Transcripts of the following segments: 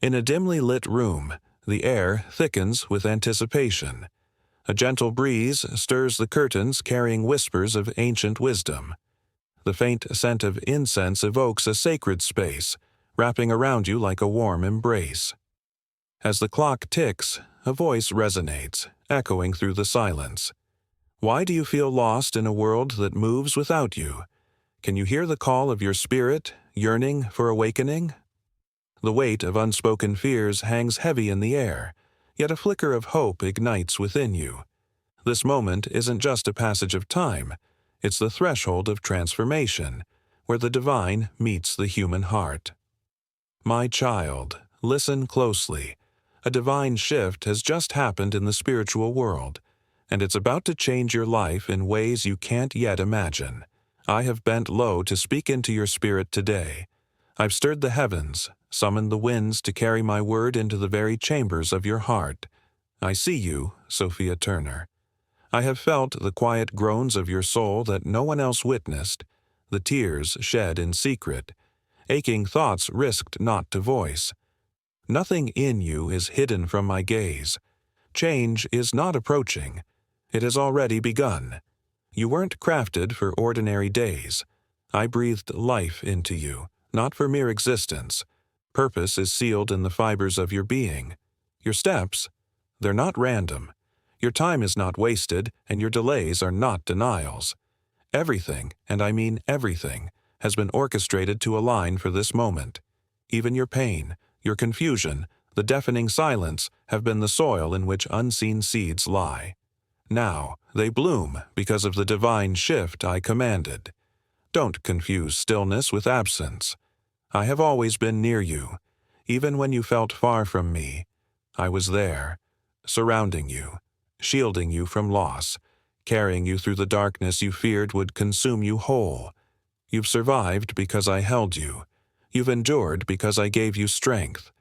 In a dimly lit room, the air thickens with anticipation. A gentle breeze stirs the curtains carrying whispers of ancient wisdom. The faint scent of incense evokes a sacred space, wrapping around you like a warm embrace. As the clock ticks, a voice resonates, echoing through the silence. Why do you feel lost in a world that moves without you? Can you hear the call of your spirit, yearning for awakening? The weight of unspoken fears hangs heavy in the air, yet a flicker of hope ignites within you. This moment isn't just a passage of time, it's the threshold of transformation, where the divine meets the human heart. My child, listen closely. A divine shift has just happened in the spiritual world, and it's about to change your life in ways you can't yet imagine. I have bent low to speak into your spirit today. I've stirred the heavens, summoned the winds to carry my word into the very chambers of your heart. I see you, Sophia Turner. I have felt the quiet groans of your soul that no one else witnessed, the tears shed in secret, aching thoughts risked not to voice. Nothing in you is hidden from my gaze. Change is not approaching. It has already begun. You weren't crafted for ordinary days. I breathed life into you, not for mere existence. Purpose is sealed in the fibers of your being. Your steps, they're not random. Your time is not wasted, and your delays are not denials. Everything, and I mean everything, has been orchestrated to align for this moment. Even your pain, your confusion, the deafening silence have been the soil in which unseen seeds lie. Now, they bloom because of the divine shift I commanded. Don't confuse stillness with absence. I have always been near you. Even when you felt far from me, I was there, surrounding you, shielding you from loss, carrying you through the darkness you feared would consume you whole. You've survived because I held you. You've endured because I gave you strength.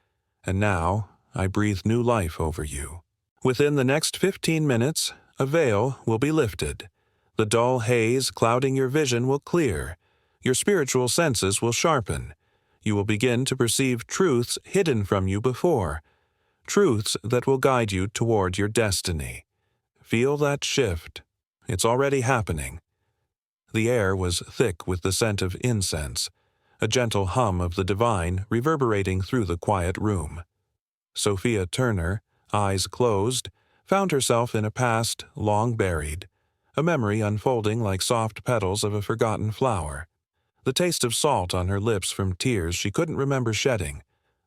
And now, I breathe new life over you. Within the next 15 minutes, a veil will be lifted. The dull haze clouding your vision will clear. Your spiritual senses will sharpen. You will begin to perceive truths hidden from you before, truths that will guide you toward your destiny. Feel that shift. It's already happening. The air was thick with the scent of incense, a gentle hum of the divine reverberating through the quiet room. Sophia Turner, eyes closed, found herself in a past long buried, a memory unfolding like soft petals of a forgotten flower. The taste of salt on her lips from tears she couldn't remember shedding,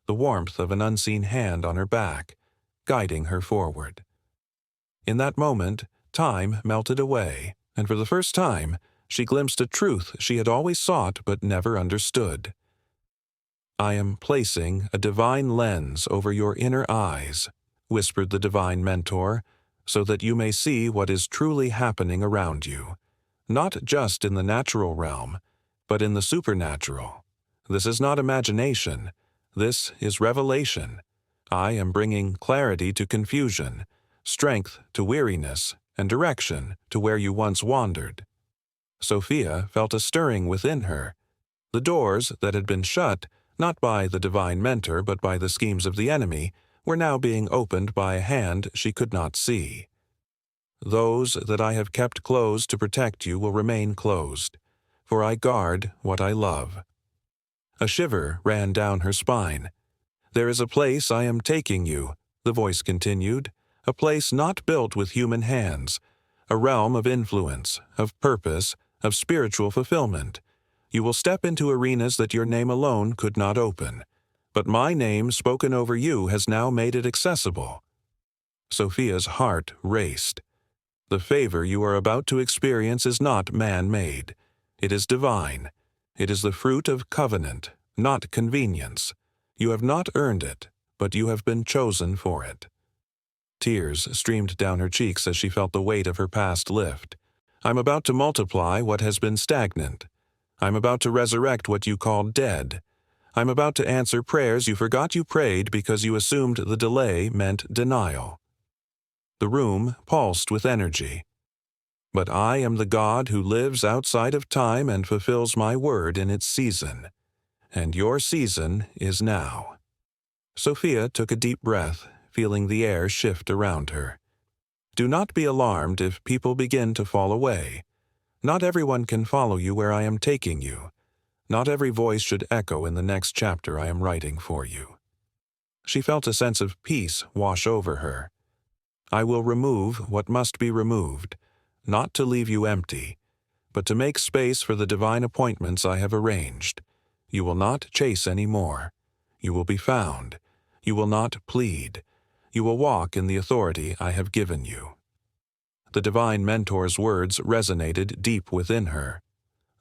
the warmth of an unseen hand on her back, guiding her forward. In that moment, time melted away, and for the first time, she glimpsed a truth she had always sought but never understood. I am placing a divine lens over your inner eyes, whispered the divine mentor, so that you may see what is truly happening around you, not just in the natural realm, but in the supernatural. This is not imagination. This is revelation. I am bringing clarity to confusion, strength to weariness, and direction to where you once wandered. Sophia felt a stirring within her. The doors that had been shut, not by the divine mentor but by the schemes of the enemy, were now being opened by a hand she could not see. Those that I have kept closed to protect you will remain closed, for I guard what I love. A shiver ran down her spine. There is a place I am taking you, the voice continued, a place not built with human hands, a realm of influence, of purpose, of spiritual fulfillment. You will step into arenas that your name alone could not open, but my name spoken over you has now made it accessible. Sophia's heart raced. The favor you are about to experience is not man-made. It is divine. It is the fruit of covenant, not convenience. You have not earned it, but you have been chosen for it. Tears streamed down her cheeks as she felt the weight of her past lift. I'm about to multiply what has been stagnant. I'm about to resurrect what you called dead. I'm about to answer prayers you forgot you prayed because you assumed the delay meant denial. The room pulsed with energy. But I am the God who lives outside of time and fulfills my word in its season. And your season is now. Sophia took a deep breath, feeling the air shift around her. Do not be alarmed if people begin to fall away. Not everyone can follow you where I am taking you. Not every voice should echo in the next chapter I am writing for you. She felt a sense of peace wash over her. I will remove what must be removed, not to leave you empty, but to make space for the divine appointments I have arranged. You will not chase any more. You will be found. You will not plead. You will walk in the authority I have given you. The divine mentor's words resonated deep within her.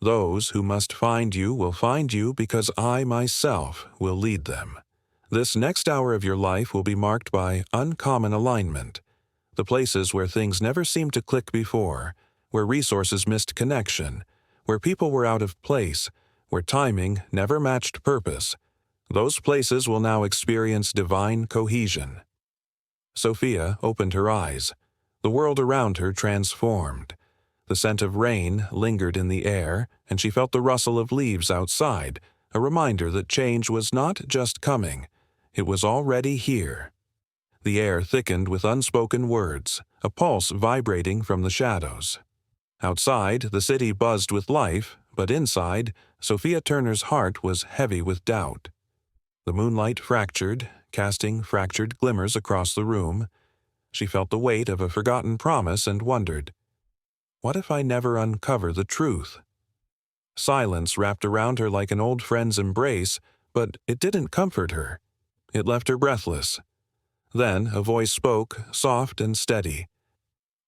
Those who must find you will find you because I myself will lead them. This next hour of your life will be marked by uncommon alignment. The places where things never seemed to click before, where resources missed connection, where people were out of place, where timing never matched purpose, those places will now experience divine cohesion. Sophia opened her eyes. The world around her transformed. The scent of rain lingered in the air, and she felt the rustle of leaves outside, a reminder that change was not just coming, it was already here. The air thickened with unspoken words, a pulse vibrating from the shadows. Outside, the city buzzed with life, but inside, Sophia Turner's heart was heavy with doubt. The moonlight fractured, casting fractured glimmers across the room. She felt the weight of a forgotten promise and wondered, what if I never uncover the truth? Silence wrapped around her like an old friend's embrace, but it didn't comfort her. It left her breathless. Then a voice spoke, soft and steady.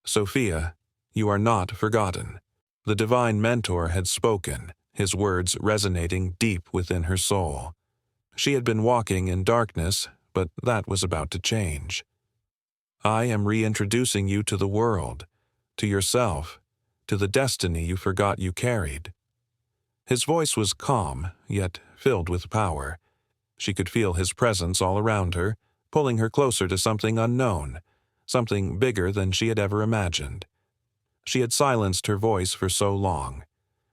Sophia, you are not forgotten. The divine mentor had spoken, his words resonating deep within her soul. She had been walking in darkness, but that was about to change. I am reintroducing you to the world, to yourself, to the destiny you forgot you carried. His voice was calm, yet filled with power. She could feel his presence all around her, pulling her closer to something unknown, something bigger than she had ever imagined. She had silenced her voice for so long.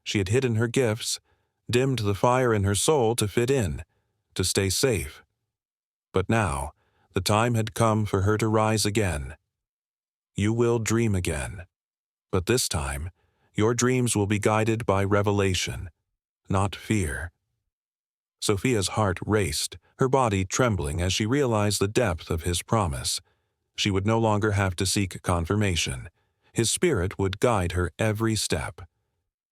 She had hidden her gifts, dimmed the fire in her soul to fit in, to stay safe. But now, the time had come for her to rise again. You will dream again. But this time, your dreams will be guided by revelation, not fear. Sophia's heart raced, her body trembling as she realized the depth of his promise. She would no longer have to seek confirmation. His spirit would guide her every step.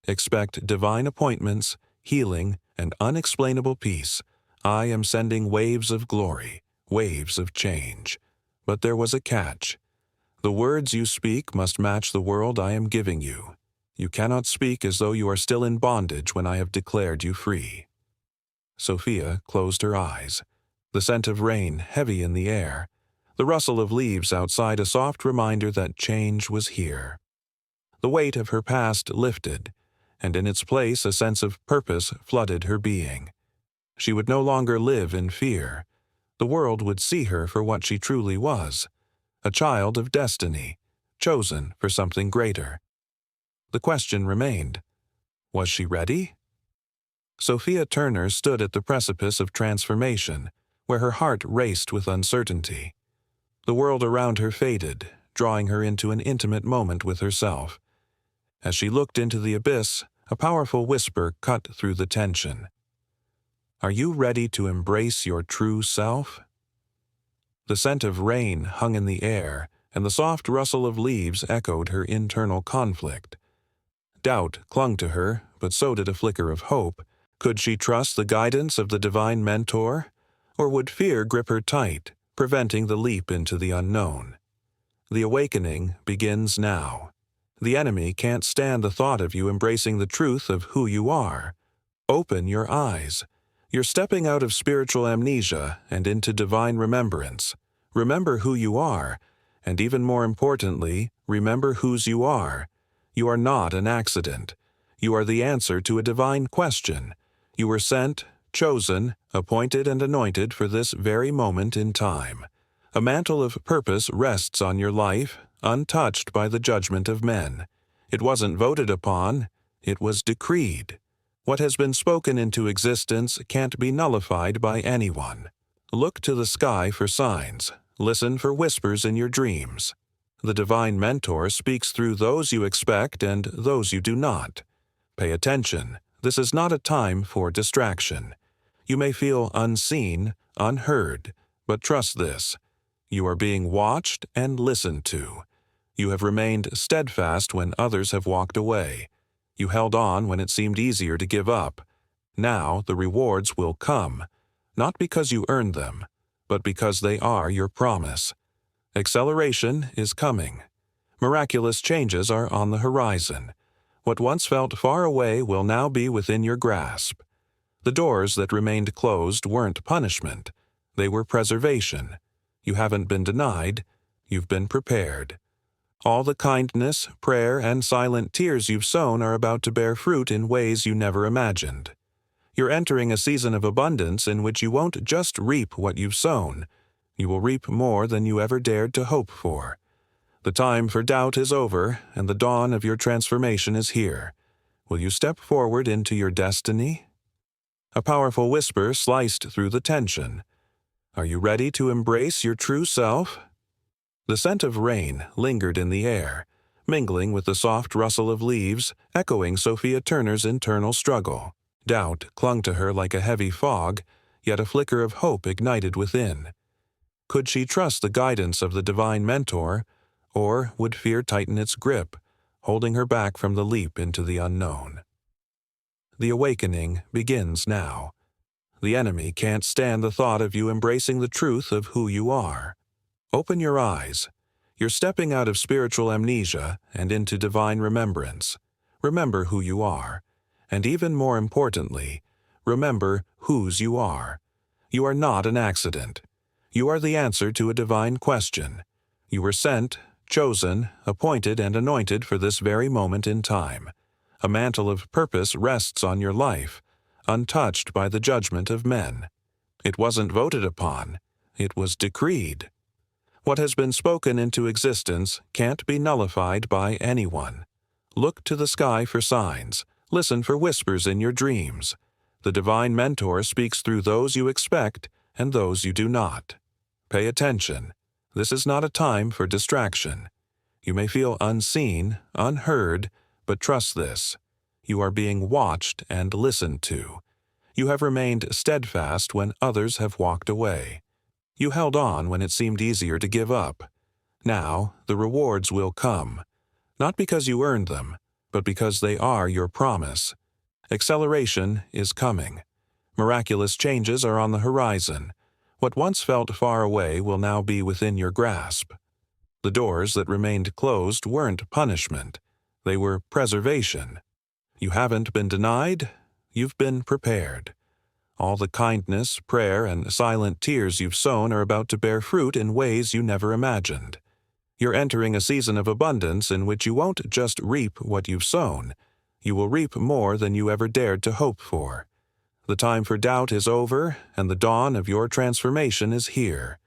Expect divine appointments, healing, and unexplainable peace. I am sending waves of glory, waves of change. But there was a catch. The words you speak must match the world I am giving you. You cannot speak as though you are still in bondage when I have declared you free. Sophia closed her eyes. The scent of rain heavy in the air. The rustle of leaves outside a soft reminder that change was here. The weight of her past lifted, and in its place a sense of purpose flooded her being. She would no longer live in fear. The world would see her for what she truly was, a child of destiny, chosen for something greater. The question remained, was she ready? Sophia Turner stood at the precipice of transformation, where her heart raced with uncertainty. The world around her faded, drawing her into an intimate moment with herself. As she looked into the abyss, a powerful whisper cut through the tension. Are you ready to embrace your true self? The scent of rain hung in the air, and the soft rustle of leaves echoed her internal conflict. Doubt clung to her, but so did a flicker of hope. Could she trust the guidance of the divine mentor? Or would fear grip her tight, preventing the leap into the unknown? The awakening begins now. The enemy can't stand the thought of you embracing the truth of who you are. Open your eyes. You're stepping out of spiritual amnesia and into divine remembrance. Remember who you are, and even more importantly, remember whose you are. You are not an accident. You are the answer to a divine question. You were sent, chosen, appointed, and anointed for this very moment in time. A mantle of purpose rests on your life, untouched by the judgment of men. It wasn't voted upon, it was decreed. What has been spoken into existence can't be nullified by anyone. Look to the sky for signs. Listen for whispers in your dreams. The divine mentor speaks through those you expect and those you do not. Pay attention. This is not a time for distraction. You may feel unseen, unheard, but trust this. You are being watched and listened to. You have remained steadfast when others have walked away. You held on when it seemed easier to give up. Now the rewards will come, not because you earned them, but because they are your promise. Acceleration is coming. Miraculous changes are on the horizon. What once felt far away will now be within your grasp. The doors that remained closed weren't punishment. They were preservation. You haven't been denied. You've been prepared. All the kindness, prayer, and silent tears you've sown are about to bear fruit in ways you never imagined. You're entering a season of abundance in which you won't just reap what you've sown. You will reap more than you ever dared to hope for. The time for doubt is over, and the dawn of your transformation is here. Will you step forward into your destiny? A powerful whisper sliced through the tension. Are you ready to embrace your true self? The scent of rain lingered in the air, mingling with the soft rustle of leaves, echoing Sophia Turner's internal struggle. Doubt clung to her like a heavy fog, yet a flicker of hope ignited within. Could she trust the guidance of the divine mentor, or would fear tighten its grip, holding her back from the leap into the unknown? The awakening begins now. The enemy can't stand the thought of you embracing the truth of who you are. Open your eyes. You're stepping out of spiritual amnesia and into divine remembrance. Remember who you are. And even more importantly, remember whose you are. You are not an accident. You are the answer to a divine question. You were sent, chosen, appointed, and anointed for this very moment in time. A mantle of purpose rests on your life, untouched by the judgment of men. It wasn't voted upon. It was decreed. What has been spoken into existence can't be nullified by anyone. Look to the sky for signs. Listen for whispers in your dreams. The divine mentor speaks through those you expect and those you do not. Pay attention. This is not a time for distraction. You may feel unseen, unheard, but trust this. You are being watched and listened to. You have remained steadfast when others have walked away. You held on when it seemed easier to give up. Now the rewards will come, not because you earned them, but because they are your promise. Acceleration is coming. Miraculous changes are on the horizon. What once felt far away will now be within your grasp. The doors that remained closed weren't punishment. They were preservation. You haven't been denied. You've been prepared. All the kindness, prayer, and silent tears you've sown are about to bear fruit in ways you never imagined. You're entering a season of abundance in which you won't just reap what you've sown. You will reap more than you ever dared to hope for. The time for doubt is over, and the dawn of your transformation is here.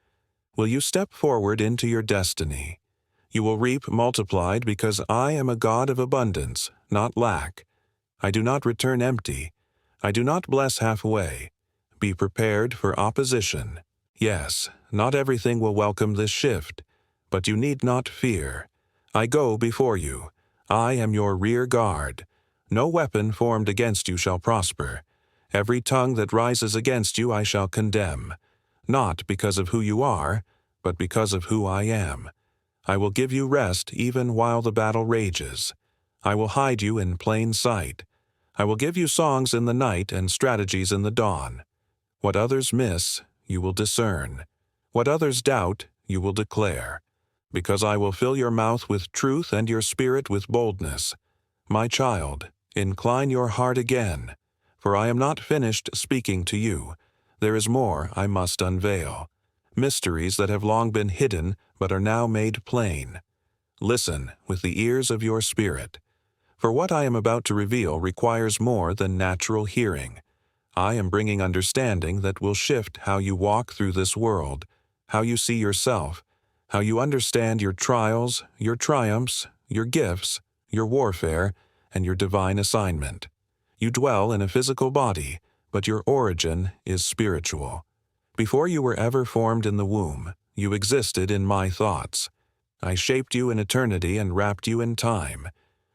Will you step forward into your destiny? You will reap multiplied because I am a God of abundance, not lack. I do not return empty. I do not bless halfway. Be prepared for opposition. Yes, not everything will welcome this shift. But you need not fear. I go before you. I am your rear guard. No weapon formed against you shall prosper. Every tongue that rises against you I shall condemn, not because of who you are, but because of who I am. I will give you rest even while the battle rages. I will hide you in plain sight. I will give you songs in the night and strategies in the dawn. What others miss, you will discern. What others doubt, you will declare. Because I will fill your mouth with truth and your spirit with boldness. My child, incline your heart again, for I am not finished speaking to you. There is more I must unveil, mysteries that have long been hidden but are now made plain. Listen with the ears of your spirit, for what I am about to reveal requires more than natural hearing. I am bringing understanding that will shift how you walk through this world, how you see yourself, how you understand your trials, your triumphs, your gifts, your warfare, and your divine assignment. You dwell in a physical body, but your origin is spiritual. Before you were ever formed in the womb, you existed in my thoughts. I shaped you in eternity and wrapped you in time.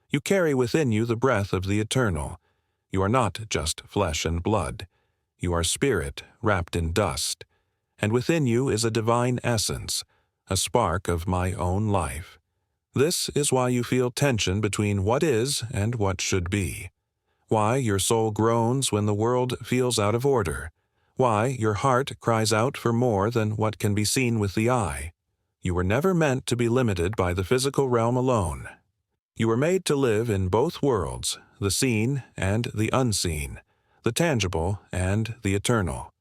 You carry within you the breath of the eternal. You are not just flesh and blood. You are spirit wrapped in dust. And within you is a divine essence, a spark of my own life. This is why you feel tension between what is and what should be. Why your soul groans when the world feels out of order. Why your heart cries out for more than what can be seen with the eye. You were never meant to be limited by the physical realm alone. You were made to live in both worlds, the seen and the unseen, the tangible and the eternal.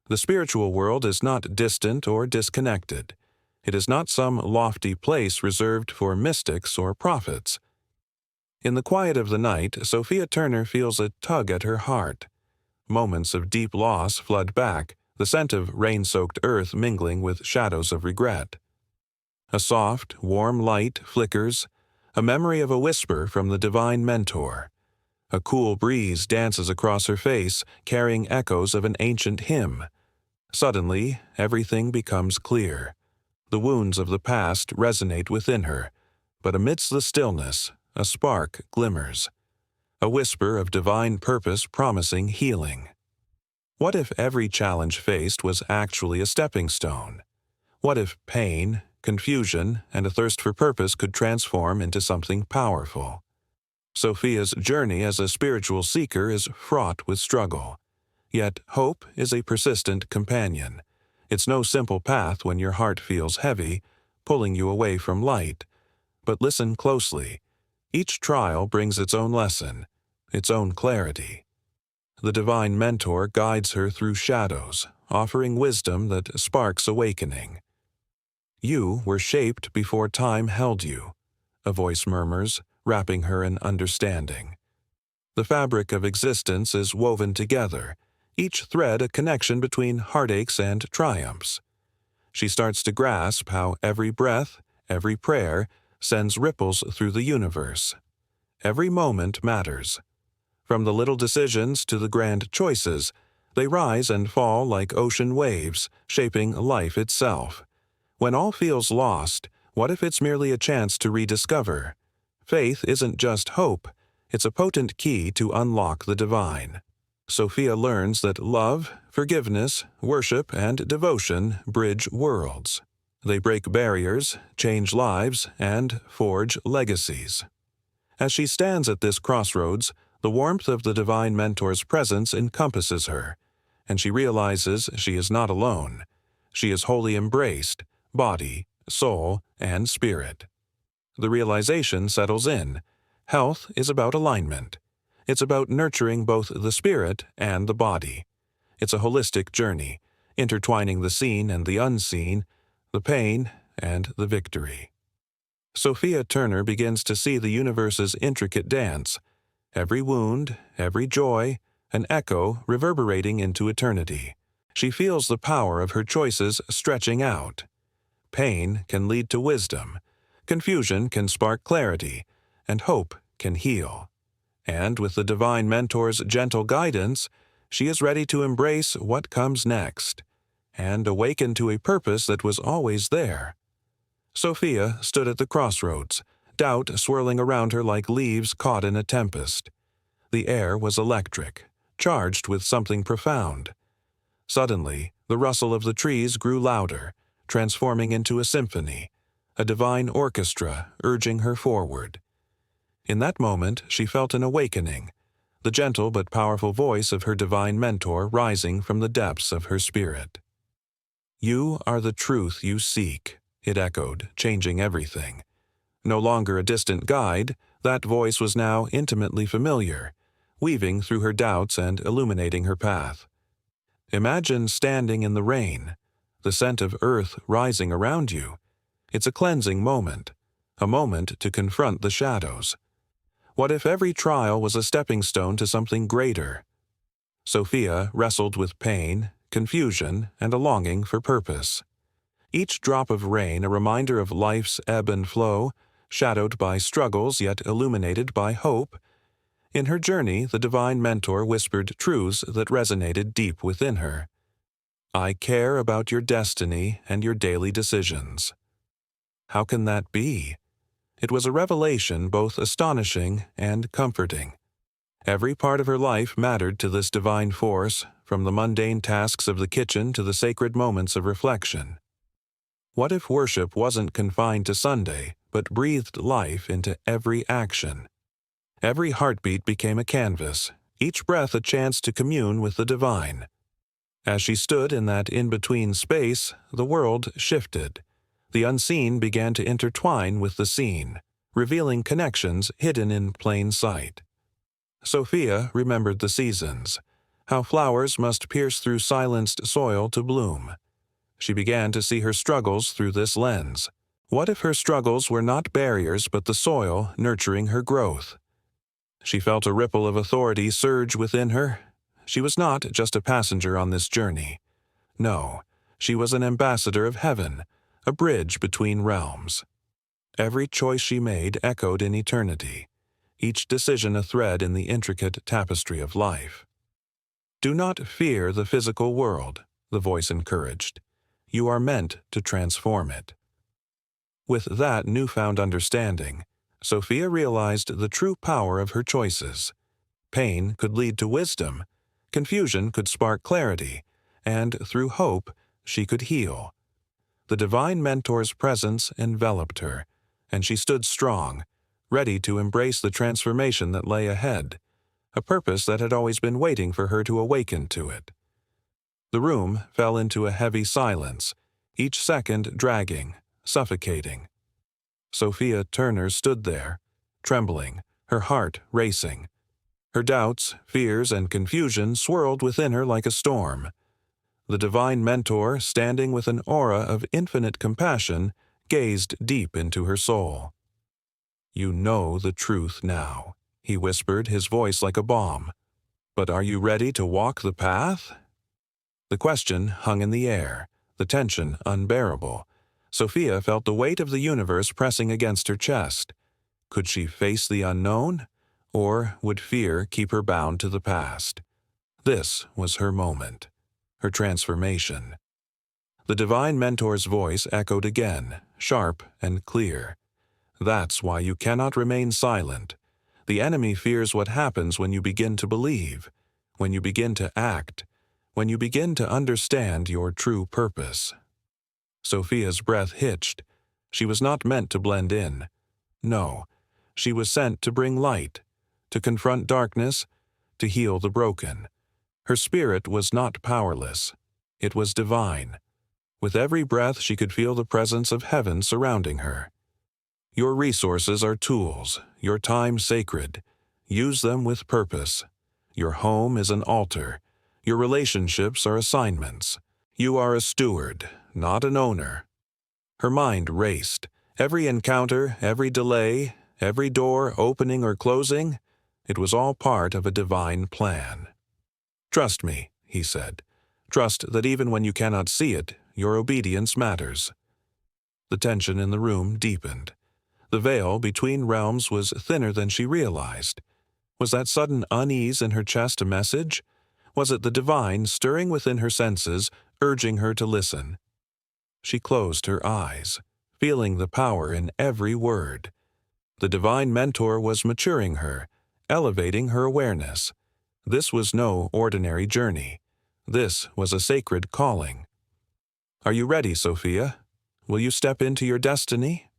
The spiritual world is not distant or disconnected. It is not some lofty place reserved for mystics or prophets. In the quiet of the night, Sophia Turner feels a tug at her heart. Moments of deep loss flood back, the scent of rain-soaked earth mingling with shadows of regret. A soft, warm light flickers, a memory of a whisper from the divine mentor. A cool breeze dances across her face, carrying echoes of an ancient hymn. Suddenly, everything becomes clear. The wounds of the past resonate within her, but amidst the stillness, a spark glimmers. A whisper of divine purpose promising healing. What if every challenge faced was actually a stepping stone? What if pain, confusion, and a thirst for purpose could transform into something powerful? Sophia's journey as a spiritual seeker is fraught with struggle. Yet hope is a persistent companion. It's no simple path when your heart feels heavy, pulling you away from light. But listen closely. Each trial brings its own lesson, its own clarity. The divine mentor guides her through shadows, offering wisdom that sparks awakening. You were shaped before time held you, a voice murmurs, wrapping her in understanding. The fabric of existence is woven together, each thread a connection between heartaches and triumphs. She starts to grasp how every breath, every prayer, sends ripples through the universe. Every moment matters. From the little decisions to the grand choices, they rise and fall like ocean waves, shaping life itself. When all feels lost, what if it's merely a chance to rediscover? Faith isn't just hope, it's a potent key to unlock the divine. Sophia learns that love, forgiveness, worship, and devotion bridge worlds. They break barriers, change lives, and forge legacies. As she stands at this crossroads, the warmth of the divine mentor's presence encompasses her, and she realizes she is not alone. She is wholly embraced, body, soul, and spirit. The realization settles in. Health is about alignment. It's about nurturing both the spirit and the body. It's a holistic journey, intertwining the seen and the unseen, the pain and the victory. Sophia Turner begins to see the universe's intricate dance, every wound, every joy, an echo reverberating into eternity. She feels the power of her choices stretching out. Pain can lead to wisdom, confusion can spark clarity, and hope can heal. And with the divine mentor's gentle guidance, she is ready to embrace what comes next, and awaken to a purpose that was always there. Sophia stood at the crossroads, doubt swirling around her like leaves caught in a tempest. The air was electric, charged with something profound. Suddenly, the rustle of the trees grew louder, transforming into a symphony, a divine orchestra urging her forward. In that moment, she felt an awakening, the gentle but powerful voice of her divine mentor rising from the depths of her spirit. "You are the truth you seek," it echoed, changing everything. No longer a distant guide, that voice was now intimately familiar, weaving through her doubts and illuminating her path. Imagine standing in the rain, the scent of earth rising around you. It's a cleansing moment, a moment to confront the shadows. What if every trial was a stepping stone to something greater? Sophia wrestled with pain, confusion, and a longing for purpose. Each drop of rain a reminder of life's ebb and flow, shadowed by struggles yet illuminated by hope. In her journey, the divine mentor whispered truths that resonated deep within her. I care about your destiny and your daily decisions." How can that be? It was a revelation both astonishing and comforting. Every part of her life mattered to this divine force, from the mundane tasks of the kitchen to the sacred moments of reflection. What if worship wasn't confined to Sunday, but breathed life into every action? Every heartbeat became a canvas, each breath a chance to commune with the divine. As she stood in that in-between space, the world shifted. The unseen began to intertwine with the seen, revealing connections hidden in plain sight. Sophia remembered the seasons, how flowers must pierce through silenced soil to bloom. She began to see her struggles through this lens. What if her struggles were not barriers but the soil nurturing her growth? She felt a ripple of authority surge within her. She was not just a passenger on this journey. No, she was an ambassador of heaven, a bridge between realms. Every choice she made echoed in eternity, each decision a thread in the intricate tapestry of life. "Do not fear the physical world," the voice encouraged. "You are meant to transform it." With that newfound understanding, Sophia realized the true power of her choices. Pain could lead to wisdom, confusion could spark clarity, and through hope she could heal. The divine mentor's presence enveloped her, and she stood strong, ready to embrace the transformation that lay ahead, a purpose that had always been waiting for her to awaken to it. The room fell into a heavy silence, each second dragging, suffocating. Sophia Turner stood there, trembling, her heart racing. Her doubts, fears, and confusion swirled within her like a storm. The divine mentor, standing with an aura of infinite compassion, gazed deep into her soul. "You know the truth now," he whispered, his voice like a bomb. "But are you ready to walk the path?" The question hung in the air, the tension unbearable. Sophia felt the weight of the universe pressing against her chest. Could she face the unknown, or would fear keep her bound to the past? This was her moment, her transformation. The divine mentor's voice echoed again, sharp and clear. "That's why you cannot remain silent. The enemy fears what happens when you begin to believe, when you begin to act, when you begin to understand your true purpose." Sophia's breath hitched. She was not meant to blend in. No, she was sent to bring light, to confront darkness, to heal the broken. Her spirit was not powerless. It was divine. With every breath she could feel the presence of heaven surrounding her. "Your resources are tools, your time sacred. Use them with purpose. Your home is an altar. Your relationships are assignments. You are a steward, not an owner." Her mind raced. Every encounter, every delay, every door opening or closing, it was all part of a divine plan. "Trust me," he said. "Trust that even when you cannot see it, your obedience matters." The tension in the room deepened. The veil between realms was thinner than she realized. Was that sudden unease in her chest a message? Was it the divine stirring within her senses, urging her to listen? She closed her eyes, feeling the power in every word. The divine mentor was maturing her, elevating her awareness. This was no ordinary journey. This was a sacred calling. "Are you ready, Sophia? Will you step into your destiny?"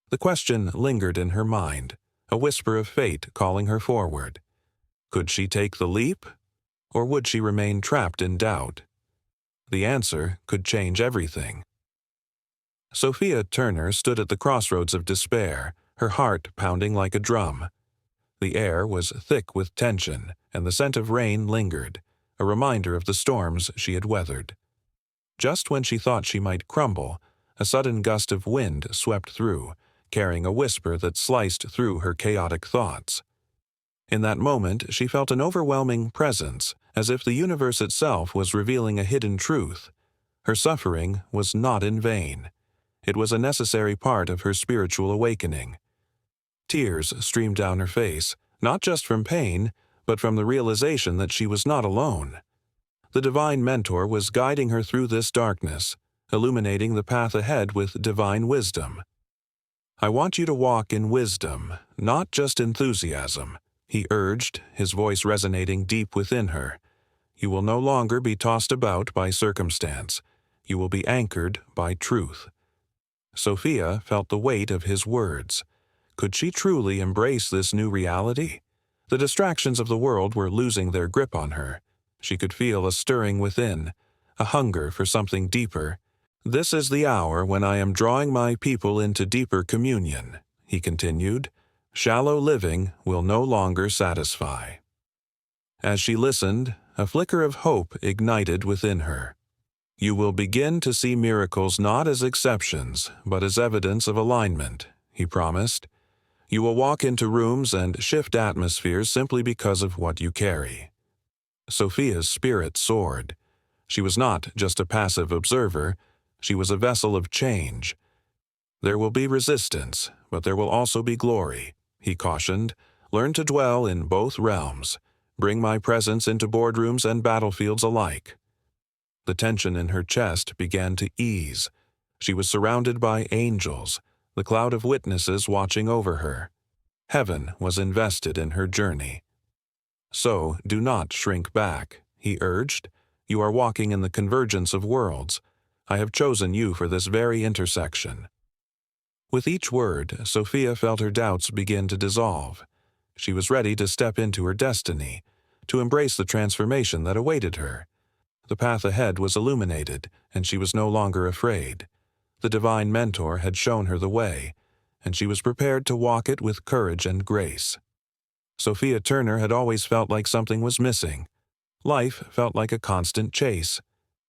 The question lingered in her mind, a whisper of fate calling her forward. Could she take the leap, or would she remain trapped in doubt? The answer could change everything. Sophia Turner stood at the crossroads of despair, her heart pounding like a drum. The air was thick with tension, and the scent of rain lingered, a reminder of the storms she had weathered. Just when she thought she might crumble, a sudden gust of wind swept through, carrying a whisper that sliced through her chaotic thoughts. In that moment, she felt an overwhelming presence, as if the universe itself was revealing a hidden truth. Her suffering was not in vain. It was a necessary part of her spiritual awakening. Tears streamed down her face, not just from pain, but from the realization that she was not alone. The divine mentor was guiding her through this darkness, illuminating the path ahead with divine wisdom. "I want you to walk in wisdom, not just enthusiasm," he urged, his voice resonating deep within her. "You will no longer be tossed about by circumstance. You will be anchored by truth." Sophia felt the weight of his words. Could she truly embrace this new reality? The distractions of the world were losing their grip on her. She could feel a stirring within, a hunger for something deeper. "This is the hour when I am drawing my people into deeper communion," he continued. "Shallow living will no longer satisfy." As she listened, a flicker of hope ignited within her. "You will begin to see miracles not as exceptions, but as evidence of alignment," he promised. "You will walk into rooms and shift atmospheres simply because of what you carry." Sophia's spirit soared. She was not just a passive observer, she was a vessel of change. "There will be resistance, but there will also be glory," he cautioned. "Learn to dwell in both realms. Bring my presence into boardrooms and battlefields alike." The tension in her chest began to ease. She was surrounded by angels, the cloud of witnesses watching over her. Heaven was invested in her journey. "So do not shrink back," he urged. "You are walking in the convergence of worlds. I have chosen you for this very intersection." With each word, Sophia felt her doubts begin to dissolve. She was ready to step into her destiny, to embrace the transformation that awaited her. The path ahead was illuminated, and she was no longer afraid. The divine mentor had shown her the way, and she was prepared to walk it with courage and grace. Sophia Turner had always felt like something was missing. Life felt like a constant chase,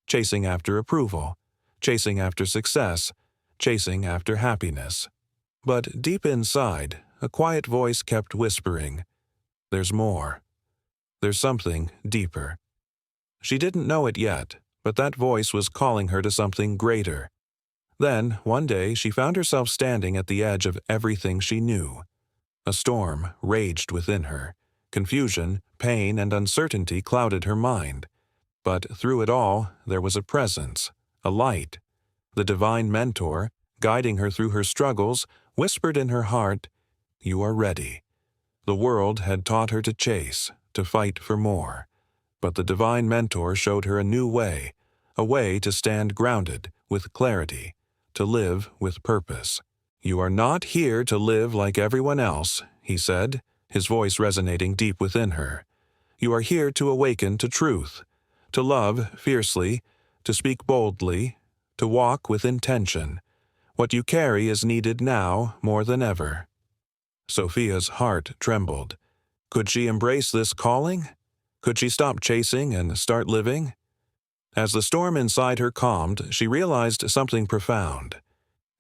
chasing after approval, chasing after success, chasing after happiness. But deep inside, a quiet voice kept whispering, "There's more. There's something deeper." She didn't know it yet, but that voice was calling her to something greater. Then, one day, she found herself standing at the edge of everything she knew. A storm raged within her. Confusion, pain, and uncertainty clouded her mind. But through it all, there was a presence, a light. The divine mentor, guiding her through her struggles, whispered in her heart, "You are ready." The world had taught her to chase, to fight for more. But the divine mentor showed her a new way, a way to stand grounded, with clarity, to live with purpose. "You are not here to live like everyone else," he said, his voice resonating deep within her. "You are here to awaken to truth, to love fiercely, to speak boldly, to walk with intention. What you carry is needed now more than ever." Sophia's heart trembled. Could she embrace this calling? Could she stop chasing and start living? As the storm inside her calmed, she realized something profound.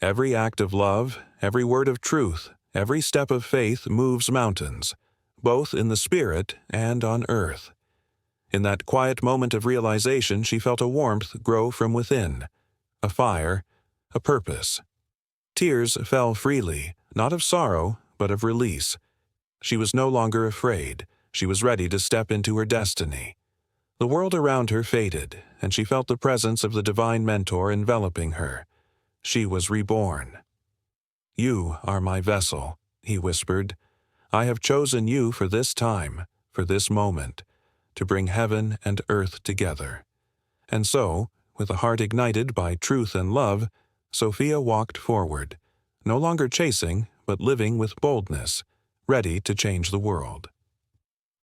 Every act of love, every word of truth, every step of faith moves mountains, both in the spirit and on earth. In that quiet moment of realization, she felt a warmth grow from within, a fire, a purpose. Tears fell freely, not of sorrow, but of release. She was no longer afraid. She was ready to step into her destiny. The world around her faded, and she felt the presence of the divine mentor enveloping her. She was reborn. "You are my vessel," he whispered. "I have chosen you for this time, for this moment, to bring heaven and earth together." And so, with a heart ignited by truth and love, Sophia walked forward, no longer chasing, but living with boldness, ready to change the world.